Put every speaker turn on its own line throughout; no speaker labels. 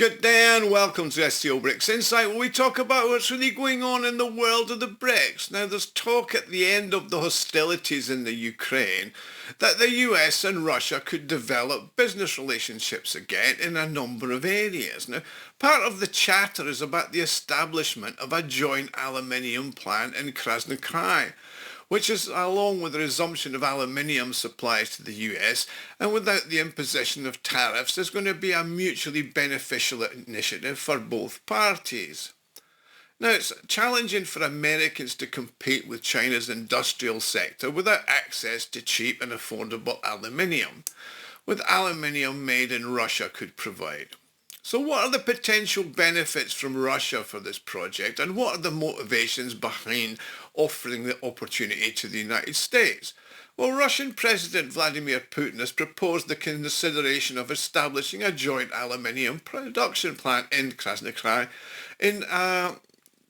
Good day and welcome to SCO BRICS Insight, where we talk about what's really going on in the world of the BRICS. Now, there's talk at the end of the hostilities in the Ukraine that the US and Russia could develop business relationships again in a number of areas. Now, part of the chatter is about the establishment of a joint aluminium plant in Krasnokrai, which is along with the resumption of aluminium supplies to the US, and without the imposition of tariffs, is going to be a mutually beneficial initiative for both parties. Now, it's challenging for Americans to compete with China's industrial sector without access to cheap and affordable aluminium, with aluminium made in Russia could provide. So what are the potential benefits from Russia for this project, and what are the motivations behind offering the opportunity to the United States? Well, Russian President Vladimir Putin has proposed the consideration of establishing a joint aluminium production plant in Krasnokrai in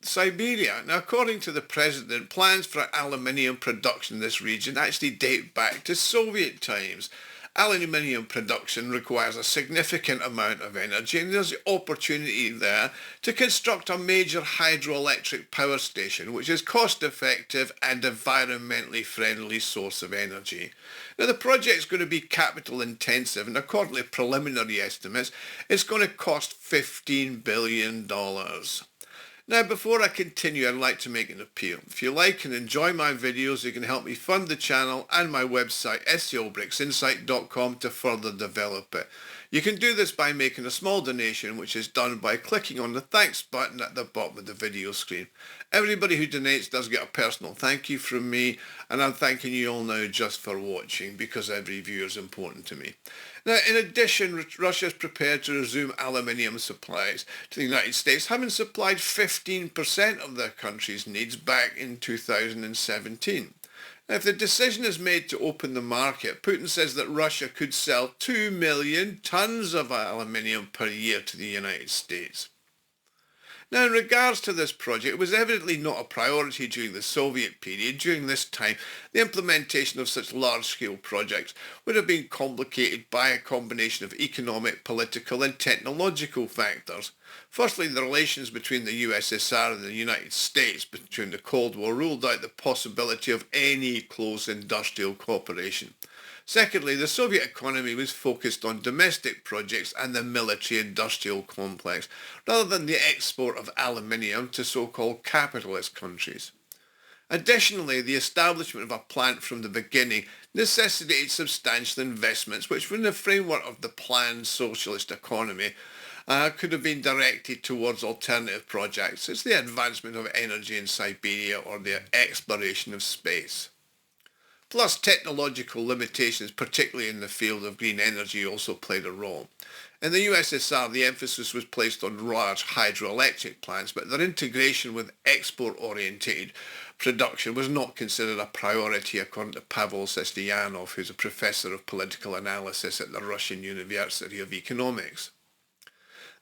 Siberia. Now, according to the president, plans for aluminium production in this region actually date back to Soviet times. Aluminium production requires a significant amount of energy, and there's the opportunity there to construct a major hydroelectric power station, which is cost-effective and environmentally friendly source of energy. Now, the project is going to be capital intensive, and according to preliminary estimates, it's going to cost $15 billion. Now, before I continue, I'd like to make an appeal. If you like and enjoy my videos, you can help me fund the channel and my website, SCOBRICSinsight.com, to further develop it. You can do this by making a small donation, which is done by clicking on the thanks button at the bottom of the video screen. Everybody who donates does get a personal thank you from me, and I'm thanking you all now just for watching, because every view is important to me. Now, in addition, Russia is prepared to resume aluminium supplies to the United States, having supplied 15% of their country's needs back in 2017. Now, if the decision is made to open the market, Putin says that Russia could sell 2 million tons of aluminium per year to the United States. Now, in regards to this project, it was evidently not a priority during the Soviet period. During this time, the implementation of such large-scale projects would have been complicated by a combination of economic, political and technological factors. Firstly, the relations between the USSR and the United States during the Cold War ruled out the possibility of any close industrial cooperation. Secondly, the Soviet economy was focused on domestic projects and the military-industrial complex, rather than the export of aluminium to so-called capitalist countries. Additionally, the establishment of a plant from the beginning necessitated substantial investments, which were in the framework of the planned socialist economy, could have been directed towards alternative projects, such as the advancement of energy in Siberia or the exploration of space. Plus, technological limitations, particularly in the field of green energy, also played a role. In the USSR, the emphasis was placed on large hydroelectric plants, but their integration with export-orientated production was not considered a priority, according to Pavel Sestyanov, who's a professor of political analysis at the Russian University of Economics.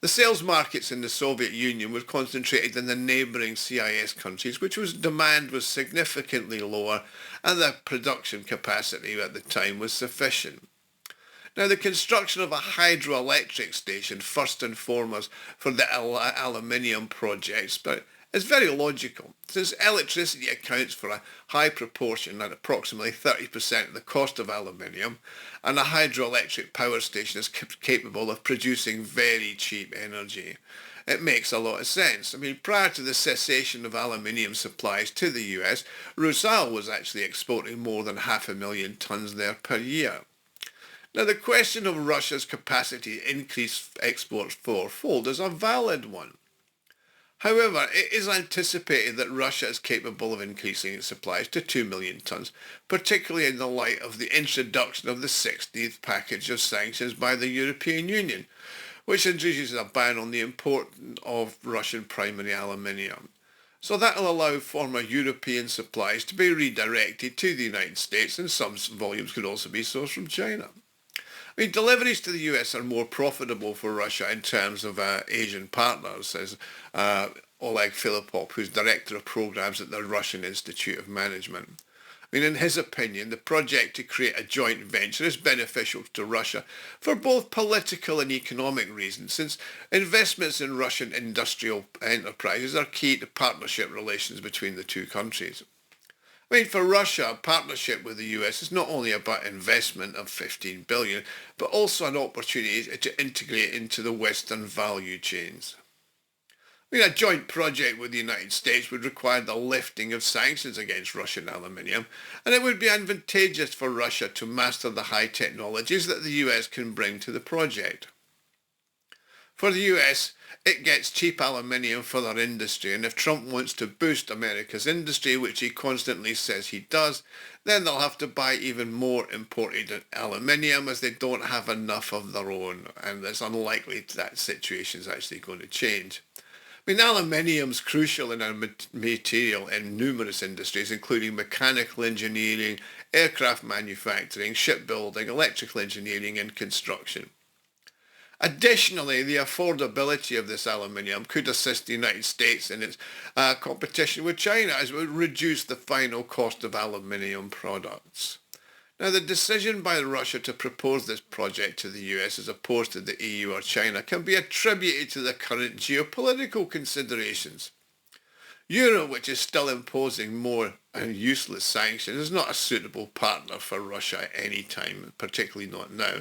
The sales markets in the Soviet Union were concentrated in the neighbouring CIS countries, which demand was significantly lower and the production capacity at the time was sufficient. Now, the construction of a hydroelectric station, first and foremost for the aluminium projects, but it's very logical, since electricity accounts for a high proportion, at approximately 30% of the cost of aluminium, and a hydroelectric power station is capable of producing very cheap energy. It makes a lot of sense. I mean, prior to the cessation of aluminium supplies to the US, Rusal was actually exporting more than 500,000 tons there per year. Now, the question of Russia's capacity to increase exports fourfold is a valid one. However, it is anticipated that Russia is capable of increasing its supplies to 2 million tons, particularly in the light of the introduction of the 16th package of sanctions by the European Union, which introduces a ban on the import of Russian primary aluminium. So that will allow former European supplies to be redirected to the United States, and some volumes could also be sourced from China. I mean, deliveries to the US are more profitable for Russia in terms of Asian partners, says Oleg Filipov, who's Director of Programs at the Russian Institute of Management. In his opinion, the project to create a joint venture is beneficial to Russia for both political and economic reasons, since investments in Russian industrial enterprises are key to partnership relations between the two countries. For Russia, a partnership with the US is not only about investment of 15 billion, but also an opportunity to integrate into the Western value chains. A joint project with the United States would require the lifting of sanctions against Russian aluminium, and it would be advantageous for Russia to master the high technologies that the US can bring to the project. For the US, it gets cheap aluminium for their industry, and if Trump wants to boost America's industry, which he constantly says he does, then they'll have to buy even more imported aluminium as they don't have enough of their own, and it's unlikely that situation is actually going to change. Aluminium is crucial in our material in numerous industries, including mechanical engineering, aircraft manufacturing, shipbuilding, electrical engineering, and construction. Additionally, the affordability of this aluminium could assist the United States in its competition with China, as it would reduce the final cost of aluminium products. Now, the decision by Russia to propose this project to the US as opposed to the EU or China can be attributed to the current geopolitical considerations. Europe, which is still imposing more useless sanctions, is not a suitable partner for Russia at any time, particularly not now.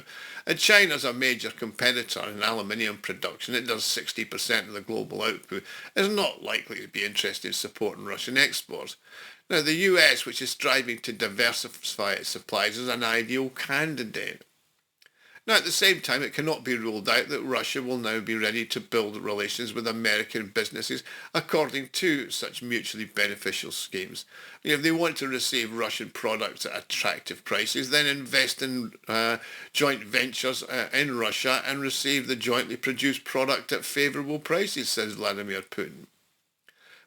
And China is a major competitor in aluminium production. It does 60% of the global output, is not likely to be interested in supporting Russian exports. Now, the US, which is striving to diversify its supplies, is an ideal candidate. Now, at the same time, it cannot be ruled out that Russia will now be ready to build relations with American businesses according to such mutually beneficial schemes. If they want to receive Russian products at attractive prices, then invest in joint ventures in Russia and receive the jointly produced product at favourable prices, says Vladimir Putin.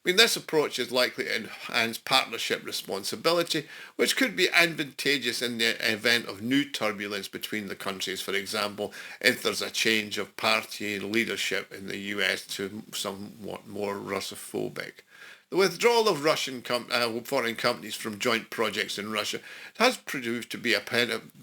This approach is likely to enhance partnership responsibility, which could be advantageous in the event of new turbulence between the countries. For example, if there's a change of party leadership in the US to somewhat more Russophobic. The withdrawal of Russian foreign companies from joint projects in Russia has proved to be a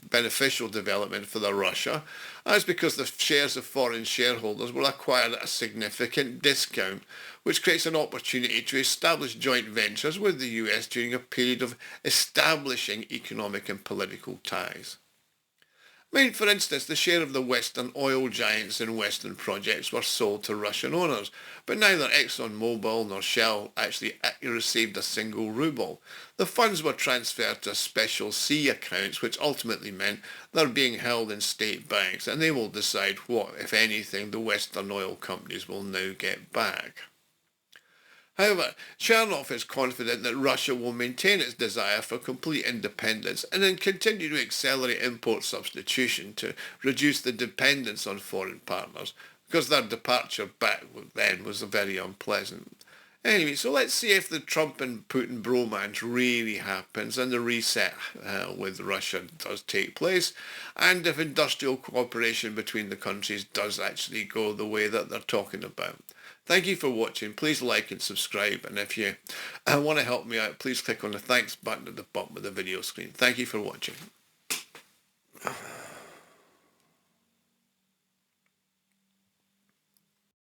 beneficial development for Russia. That's because the shares of foreign shareholders were acquired at a significant discount, which creates an opportunity to establish joint ventures with the US during a period of establishing economic and political ties. For instance, the share of the Western oil giants in Western projects were sold to Russian owners, but neither ExxonMobil nor Shell actually received a single ruble. The funds were transferred to special C accounts, which ultimately meant they're being held in state banks, and they will decide what, if anything, the Western oil companies will now get back. However, Chernoff is confident that Russia will maintain its desire for complete independence and then continue to accelerate import substitution to reduce the dependence on foreign partners, because their departure back then was very unpleasant. Anyway, so let's see if the Trump and Putin bromance really happens and the reset with Russia does take place, and if industrial cooperation between the countries does actually go the way that they're talking about. Thank you for watching. Please like and subscribe, and if you want to help me out, please click on the thanks button at the bottom of the video screen. Thank you for watching.